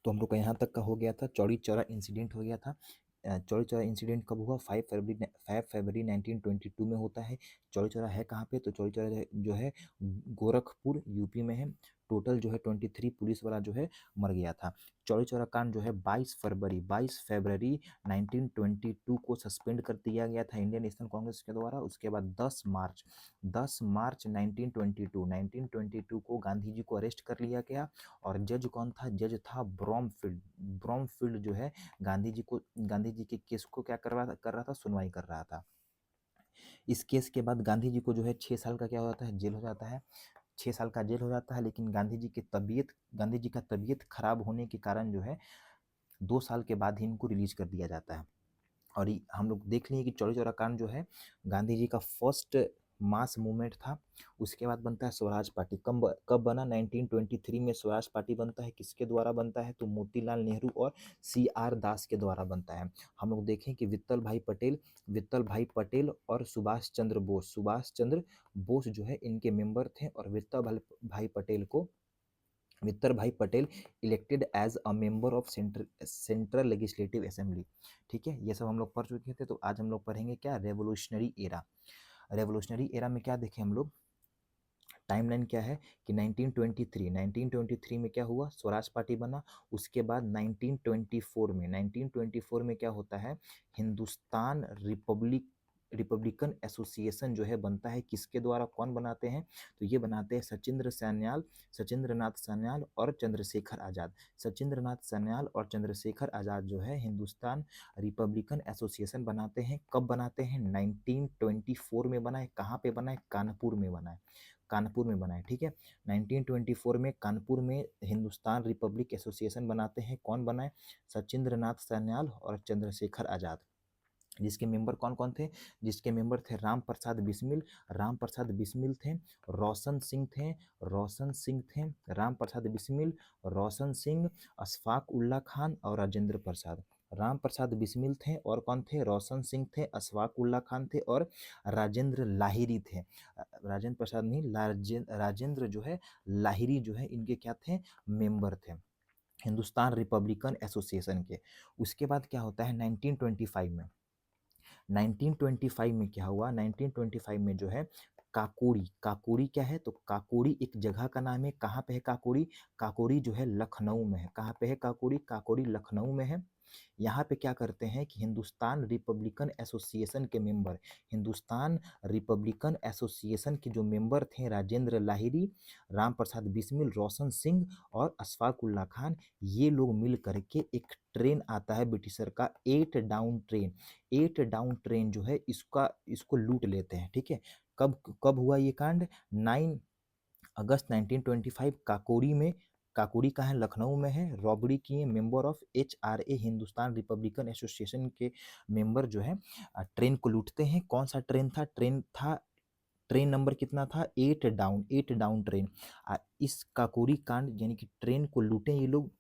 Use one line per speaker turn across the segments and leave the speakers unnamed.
तो हम लोग का यहाँ तक का हो गया था, चौरी चौरा इंसिडेंट हो गया था। चौरी चौरा इंसिडेंट कब हुआ? 5 फरवरी 1922 में होता है। चौरी चौरा है कहाँ पे? तो चौरी चौरा जो है गोरखपुर यूपी में है। टोटल जो है 23 पुलिस वाला जो है मर गया था। चौरी चौरा कांड जो है 22 फरवरी 1922 को सस्पेंड कर दिया गया था इंडियन नेशनल कांग्रेस के द्वारा। उसके बाद 10 मार्च 1922 को गांधी जी को अरेस्ट कर लिया गया। और जज कौन था? जज था ब्रॉमफील्ड। ब्रॉमफील्ड जो है गांधी जी के केस को क्या कर रहा था? सुनवाई कर रहा था। इस केस के बाद गांधी जी को जो है 6 साल का क्या हो जाता है? जेल हो जाता है। 6 साल का जेल हो जाता है। लेकिन गांधी जी का तबीयत खराब होने के कारण जो है 2 साल के बाद ही इनको रिलीज कर दिया जाता है। और हम लोग देख लिए कि चौरी चौरा कांड जो है गांधी जी का फर्स्ट मास मूवमेंट था। उसके बाद बनता है स्वराज पार्टी। कब बना? 1923 में स्वराज पार्टी बनता है। किसके द्वारा बनता है? तो मोतीलाल नेहरू और CR दास के द्वारा बनता है। हम लोग देखें कि वित्तल भाई पटेल और सुभाष चंद्र बोस जो है इनके मेंबर थे। और Vitthalbhai Patel elected as a member of central legislative assembly. ठीक है, ये सब हम लोग पढ़ चुके थे। तो आज हम लोग पढ़ेंगे क्या? Revolutionary era. रेवोल्यूशनरी एरा में क्या देखें हम लोग? टाइमलाइन क्या है कि 1923 में क्या हुआ? स्वराज पार्टी बना। उसके बाद 1924 में क्या होता है? हिंदुस्तान रिपब्लिकन एसोसिएशन जो है बनता है। किसके द्वारा? कौन बनाते हैं? तो ये बनाते हैं सचिंद्र नाथ सान्याल और चंद्रशेखर आज़ाद। सचिंद्र नाथ सान्याल और चंद्रशेखर आज़ाद जो है हिंदुस्तान रिपब्लिकन एसोसिएशन बनाते हैं। कब बनाते हैं? 1924 में बना है। कहाँ पे बना है? कानपुर में बना है। ठीक है। 1924 में कानपुर में हिंदुस्तान रिपब्लिक एसोसिएशन बनाते हैं। कौन बनाए? सचिंद्र नाथ सान्याल और चंद्रशेखर आज़ाद। जिसके मेंबर कौन कौन थे? जिसके मेंबर थे राम प्रसाद बिस्मिल थे। राम प्रसाद बिस्मिल, रोशन सिंह, अशफाक उल्ला खान और राजेंद्र प्रसाद। राम प्रसाद बिस्मिल थे और कौन थे? रोशन सिंह थे, अशफाक उल्ला खान थे और राजेंद्र लाहिरी थे। राजेंद्र प्रसाद नहीं, राजेंद्र जो है लाहिरी जो है इनके क्या थे? मेंबर थे हिंदुस्तान रिपब्लिकन एसोसिएशन के। उसके बाद क्या होता है? 1925 में क्या हुआ? 1925 में जो है काकोरी क्या है? तो काकोरी एक जगह का नाम है। कहाँ पे है काकोरी? काकोरी जो है लखनऊ में है। कहाँ पे है काकोरी? काकोरी लखनऊ में है। यहाँ पे क्या करते हैं कि हिंदुस्तान रिपब्लिकन एसोसिएशन के जो मेंबर थे राजेंद्र लाहिरी, राम प्रसाद बिस्मिल, रोशन सिंह और अशफाक उल्ला खान, ये लोग मिल करके एक ट्रेन आता है ब्रिटिशर का, 8 डाउन ट्रेन जो है इसको लूट लेते हैं। ठीक है। कब कब हुआ ये कांड? 9 अगस्त 1925 काकोरी कहाँ है? लखनऊ में है। रॉबरी किए member of HRA Hindustan Republican association के मेंबर जो है ट्रेन को लूटते हैं। कौन सा ट्रेन था? ट्रेन नंबर कितना था? 8 डाउन ट्रेन। इस काकोरी कांड यानी कि ट्रेन को लूटे ये लोग।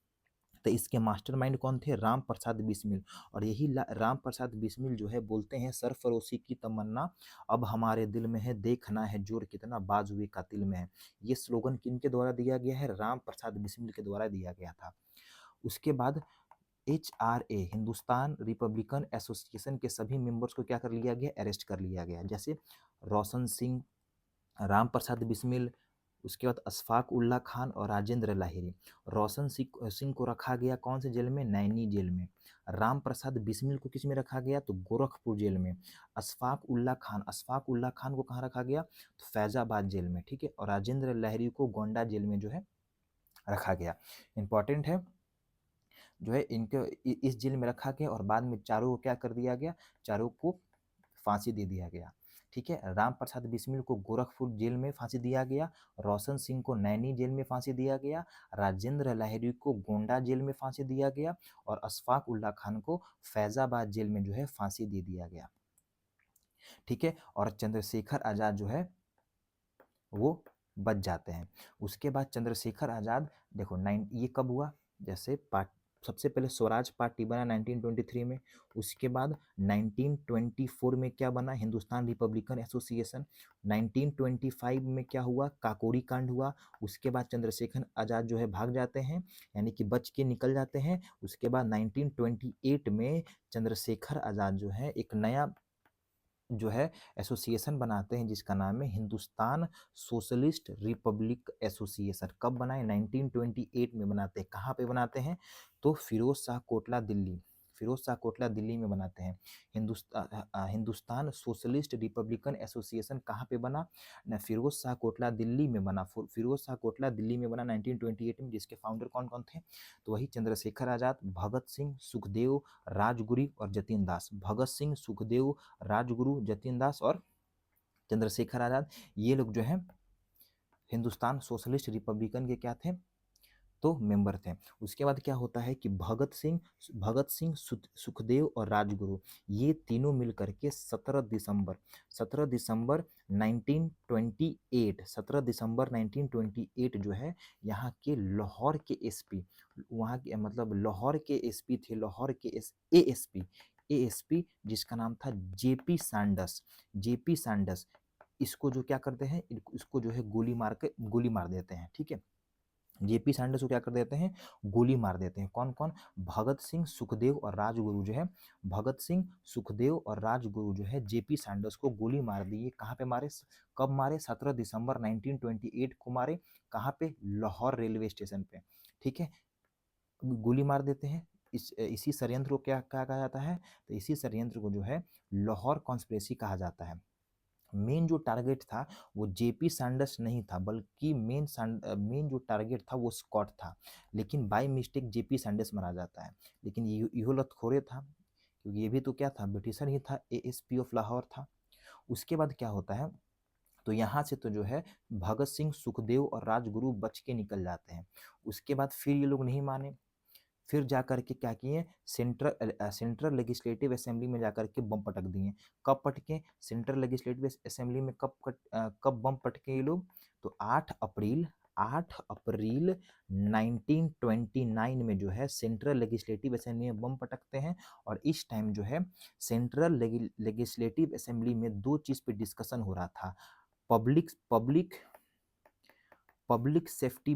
तो इसके मास्टरमाइंड कौन थे? राम प्रसाद बिस्मिल। और यही राम प्रसाद बिस्मिल जो है बोलते हैं सरफरोशी की तमन्ना अब हमारे दिल में है, देखना है जोर कितना बाजुए का तिल में है। ये स्लोगन किनके द्वारा दिया गया है? राम प्रसाद बिस्मिल के द्वारा दिया गया था। उसके बाद HRA हिंदुस्तान रिपब्लिकन एसोसिएशन के सभी मेंबर्स को क्या कर लिया गया? अरेस्ट कर लिया गया। जैसे रोशन सिंह, राम प्रसाद बिस्मिल, उसके बाद अशफाक उल्ला खान और राजेंद्र लाहिरी। रोशन सिंह को रखा गया कौन से जेल में? नैनी जेल में। राम प्रसाद बिस्मिल को किस में रखा गया? तो गोरखपुर जेल में। अशफाक उल्ला खान को कहाँ रखा गया? तो फैजाबाद जेल में। ठीक है। और राजेंद्र लाहिरी को गोंडा जेल में जो है रखा गया। इंपॉर्टेंट है जो है इनको इस जेल में रखा गया और बाद में चारों को क्या कर दिया गया? चारों को फांसी दे दिया गया। ठीक है। राम प्रसाद बिस्मिल को गोरखपुर जेल में फांसी दिया गया, रोशन सिंह को नैनी जेल में फांसी दिया गया, राजेंद्र लाहिरी को गोंडा जेल में फांसी दिया गया और अशफाक उल्ला खान को फैजाबाद जेल में जो है फांसी दे दिया गया। ठीक है। और चंद्रशेखर आजाद जो है वो बच जाते हैं। उसके बाद चंद्रशेखर आजाद देखो ये कब हुआ? जैसे सबसे पहले स्वराज पार्टी बना 1923 में। उसके बाद 1924 में क्या बना, हिंदुस्तान रिपब्लिकन एसोसिएशन। 1925 में क्या हुआ, काकोरी कांड हुआ। उसके बाद चंद्रशेखर आज़ाद जो है भाग जाते हैं, यानी कि बच के निकल जाते हैं। उसके बाद 1928 में चंद्रशेखर आज़ाद जो है एक नया जो है एसोसिएशन बनाते हैं जिसका नाम है हिंदुस्तान सोशलिस्ट रिपब्लिक एसोसिएशन। कब बनाए, 1928 में बनाते हैं। कहाँ पे बनाते हैं, तो फिरोज शाह कोटला दिल्ली, फिरोज शाह कोटला दिल्ली में बनाते हैं। हिंदुस्तान सोशलिस्ट रिपब्लिकन एसोसिएशन कहाँ पे बना, फिरोज शाह कोटला दिल्ली में बना। फिरोज शाह कोटला दिल्ली में बना 1928 में, जिसके फाउंडर कौन कौन थे, तो वही चंद्रशेखर आजाद, भगत सिंह, सुखदेव, राजगुरु और जतीन दास। भगत सिंह, सुखदेव, राजगुरु, जतीन दास और चंद्रशेखर आजाद, ये लोग जो है हिंदुस्तान सोशलिस्ट रिपब्लिकन के क्या थे, तो मेंबर थे। उसके बाद क्या होता है कि भगत सिंह सुखदेव और राजगुरु, ये तीनों मिलकर के 17 दिसंबर 1928, 17 दिसंबर 1928 जो है यहाँ के लाहौर के एसपी, वहाँ के मतलब लाहौर के एसपी थे, लाहौर के एएसपी जिसका नाम था जेपी सैंडर्स, जेपी सैंडर्स, इसको जो क्या करते हैं, इसको जो है गोली मार देते हैं। ठीक है, जेपी सैंडर्स को क्या कर देते हैं, गोली मार देते हैं। कौन कौन, भगत सिंह, सुखदेव और राजगुरु जो है, भगत सिंह, सुखदेव और राजगुरु जो है जेपी सैंडर्स को गोली मार दिए। कहाँ पे मारे, कब मारे, 17 दिसंबर 1928 को मारे। कहाँ पे, लाहौर रेलवे स्टेशन पे। ठीक है, गोली मार देते हैं। इसी षड्यंत्र को क्या कहा जाता है, तो इसी षड्यंत्र को जो है लाहौर कॉन्स्पिरेसी कहा जाता है। मेन जो टारगेट था वो जेपी सैंडर्स नहीं था, बल्कि मेन जो टारगेट था वो स्कॉट था, लेकिन बाय मिस्टेक जेपी सैंडर्स मारा जाता है। लेकिन ये लतखोरे था, क्योंकि ये भी तो क्या था, ब्रिटिशर ही था, एएसपी ऑफ लाहौर था। उसके बाद क्या होता है, तो यहाँ से तो जो है भगत सिंह, सुखदेव और राजगुरु बच के निकल जाते हैं। उसके बाद फिर ये लोग नहीं माने, फिर जा कर के क्या किए, सेंट्रल लेजिस्लेटिव असेंबली में जाकर के बम पटक दिए। कब पटके, सेंट्रल लेजिस्लेटिव असेंबली में कब बम पटके ये लोग, तो 8 अप्रैल 1929 में जो है सेंट्रल लेजिस्लेटिव असेंबली में बम पटकते हैं। और इस टाइम जो है सेंट्रल लेजिस्लेटिव असेंबली में दो चीज़ पे डिस्कशन हो रहा था, public public public safety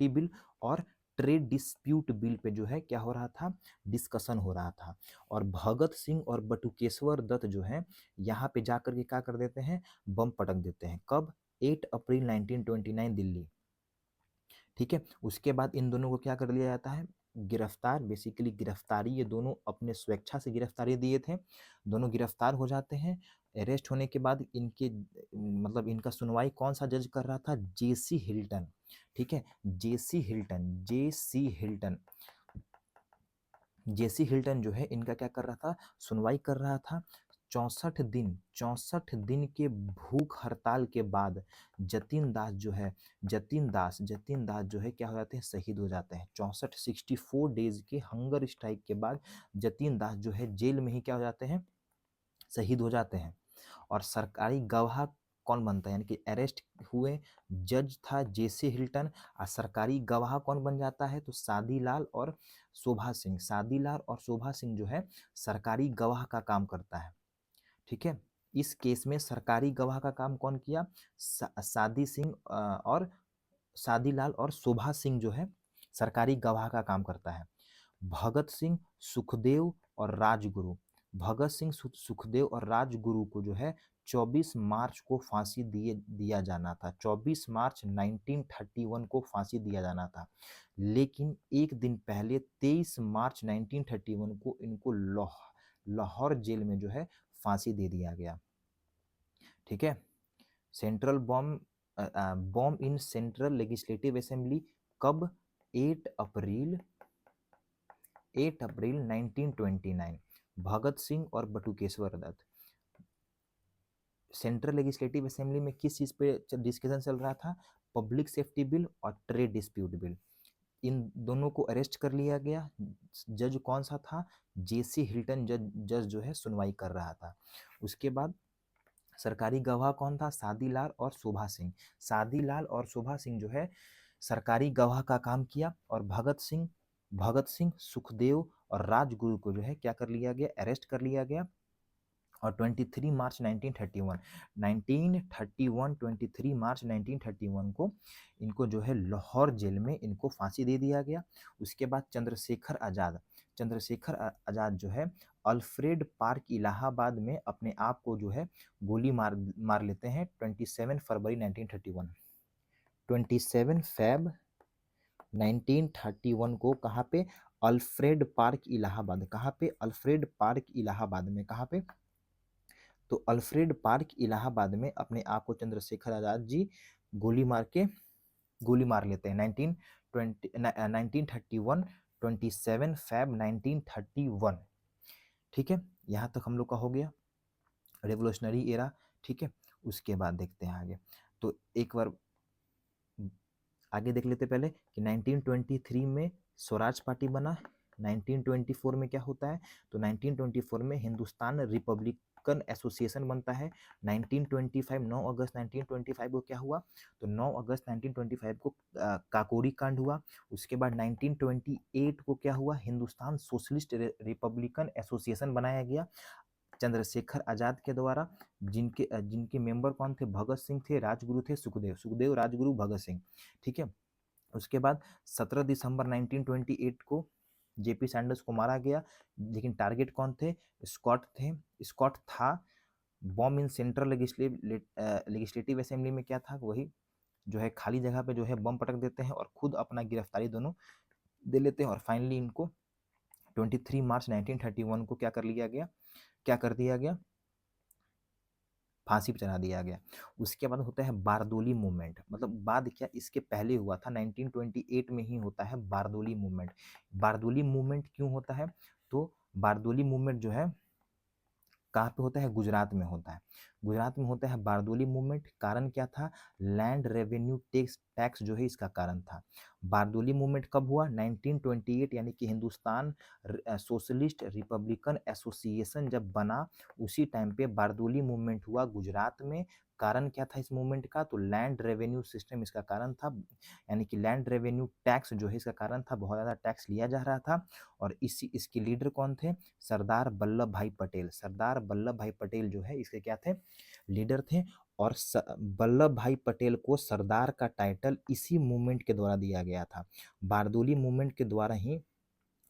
bill और ट्रेड डिस्प्यूट बिल पे जो है क्या हो रहा था, डिस्कशन हो रहा था। और भगत सिंह और बटुकेश्वर दत्त जो है यहाँ पे जाकर के क्या कर देते हैं, बम पटक देते हैं। कब, 8 अप्रैल 1929 दिल्ली। ठीक है, उसके बाद इन दोनों को क्या कर लिया जाता है, गिरफ्तार, बेसिकली गिरफ्तारी, ये दोनों अपने स्वेच्छा से गिरफ्तारी दिए थे, दोनों गिरफ्तार हो जाते हैं। अरेस्ट होने के बाद इनके मतलब इनका सुनवाई कौन सा जज कर रहा था, जेसी हिल्टन। ठीक है, जेसी हिल्टन जो है इनका क्या कर रहा था, सुनवाई कर रहा था। 64 दिन के भूख हड़ताल के बाद जतीन दास जो है क्या हो जाते हैं, शहीद हो जाते हैं। 64 डेज के हंगर स्ट्राइक के बाद जतीन दास जो है जेल में ही क्या हो जाते हैं, शहीद हो जाते हैं। और सरकारी गवाह कौन बनता है, यानी कि अरेस्ट हुए जज था जेसी हिल्टन, और सरकारी गवाह कौन बन जाता है, तो सादीलाल और शोभा सिंह। सादीलाल और शोभा सिंह जो है सरकारी गवाह का काम करता है। ठीक है, इस केस में सरकारी गवाह का काम कौन किया, और सादीलाल और शोभा सिंह जो है सरकारी गवाह का काम करता है। भगत सिंह, सुखदेव और राजगुरु, भगत सिंह, सुखदेव और राजगुरु को जो है 24 मार्च को फांसी दिया जाना था। 24 मार्च 1931 को फांसी दिया जाना था, लेकिन एक दिन पहले 23 मार्च 1931 को इनको लाहौर जेल में जो है फांसी दे दिया गया। ठीक है, central bomb in central legislative assembly, कब, 8 अप्रैल 1929। भगत सिंह और Batukeshwar Dutt. Central legislative assembly में किस चीज़ पे डिस्कशन चल रहा था, पब्लिक सेफ्टी बिल और ट्रेड डिस्प्यूट बिल। इन दोनों को अरेस्ट कर लिया गया। जज कौन सा था, जेसी हिल्टन जज जो है सुनवाई कर रहा था। उसके बाद सरकारी गवाह कौन था, सादीलाल और शोभा सिंह। सादीलाल और शोभा सिंह जो है सरकारी गवाह का काम किया और भगत सिंह, सुखदेव और राजगुरु को जो है क्या कर लिया गया, अरेस्ट कर लिया गया। और 23 मार्च 1931 को इनको जो है लाहौर जेल में इनको फांसी दे दिया गया। उसके बाद चंद्रशेखर आजाद जो है अल्फ्रेड पार्क इलाहाबाद में अपने आप को जो है गोली मार लेते हैं 27 फरवरी 1931। 27 फैब 1931 को कहाँ पे, अल्फ्रेड पार्क इलाहाबाद, कहाँ पे, अल्फ्रेड पार्क इलाहाबाद में, कहाँ पे, तो अल्फ्रेड पार्क इलाहाबाद में अपने आप को चंद्रशेखर आजाद जी गोली मार लेते हैं 1931, 27 फैब 1931। ठीक है, यहाँ तक हम लोग का हो गया रेवोल्यूशनरी एरा। ठीक है, उसके बाद देखते हैं आगे। तो एक बार आगे देख लेते पहले कि 1923 में स्वराज पार्टी बना। 1924 में क्या होता है, तो 1924 में हिंदुस्तान रिपब्लिकन एसोसिएशन बनता है। 1925 9 अगस्त 1925 को क्या हुआ, तो 9 अगस्त 1925 को काकोरी कांड हुआ। उसके बाद 1928 को क्या हुआ, हिंदुस्तान सोशलिस्ट रिपब्लिकन एसोसिएशन बनाया गया चंद्रशेखर आजाद के द्वारा। जिनके मेंबर कौन थे, भगत सिंह थे, राजगुरु थे, सुखदेव राजगुरु भगत सिंह। ठीक है, उसके बाद 17 दिसंबर 1928 को जेपी सैंडर्स को मारा गया, लेकिन टारगेट कौन थे, स्कॉट था। Bomb in central legislative assembly में क्या था, वही जो है खाली जगह पे जो है बम पटक देते हैं और खुद अपना गिरफ्तारी दोनों दे लेते हैं। और फाइनली इनको 23 मार्च 1931 को क्या कर दिया गया, फांसी पे चढ़ा दिया गया। उसके बाद होता है बारदोली मूवमेंट, मतलब बाद क्या, इसके पहले हुआ था 1928 में ही होता है बारदोली मूवमेंट। बारदोली मूवमेंट क्यों होता है, तो बारदोली मूवमेंट जो है कहाँ पे होता है, गुजरात में होता है। गुजरात में होता है बारदोली मूवमेंट। कारण क्या था, लैंड रेवेन्यू टैक्स जो है इसका कारण था। बारदोली मूवमेंट कब हुआ, 1928, यानी कि हिंदुस्तान सोशलिस्ट रिपब्लिकन एसोसिएशन जब बना उसी टाइम पे बारदोली मूवमेंट हुआ गुजरात में। कारण क्या था इस मूवमेंट का, तो लैंड रेवेन्यू सिस्टम इसका कारण था, यानी कि लैंड रेवेन्यू टैक्स जो है इसका कारण था, बहुत ज़्यादा टैक्स लिया जा रहा था। और इसके लीडर कौन थे, सरदार वल्लभ भाई पटेल। सरदार वल्लभ भाई पटेल जो है इसके क्या थे, लीडर थे। और वल्लभ भाई पटेल को सरदार का टाइटल इसी मूवमेंट के द्वारा दिया गया था। बारदोली मूवमेंट के द्वारा ही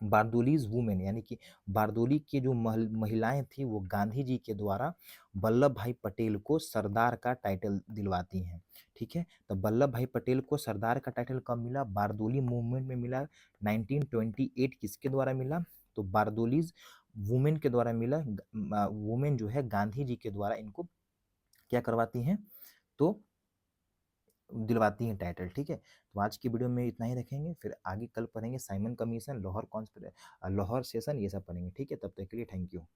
बारदोलीज वुमेन, यानी कि बारदोली की जो महिलाएं थी वो गांधी जी के द्वारा वल्लभ भाई पटेल को सरदार का टाइटल दिलवाती हैं। ठीक है, तो वल्लभ भाई पटेल को सरदार का टाइटल कब मिला, बारदोली मूवमेंट में मिला। 1928 किसके द्वारा मिला, तो बारदोलीज वुमेन के द्वारा मिला। वुमेन जो है गांधी जी के द्वारा इनको क्या करवाती हैं, तो दिलवाती हैं टाइटल। ठीक है, तो आज की वीडियो में इतना ही रखेंगे, फिर आगे कल पढ़ेंगे साइमन कमीशन, लाहौर सेशन, ये सब पढ़ेंगे। ठीक है, तब तक के लिए थैंक यू।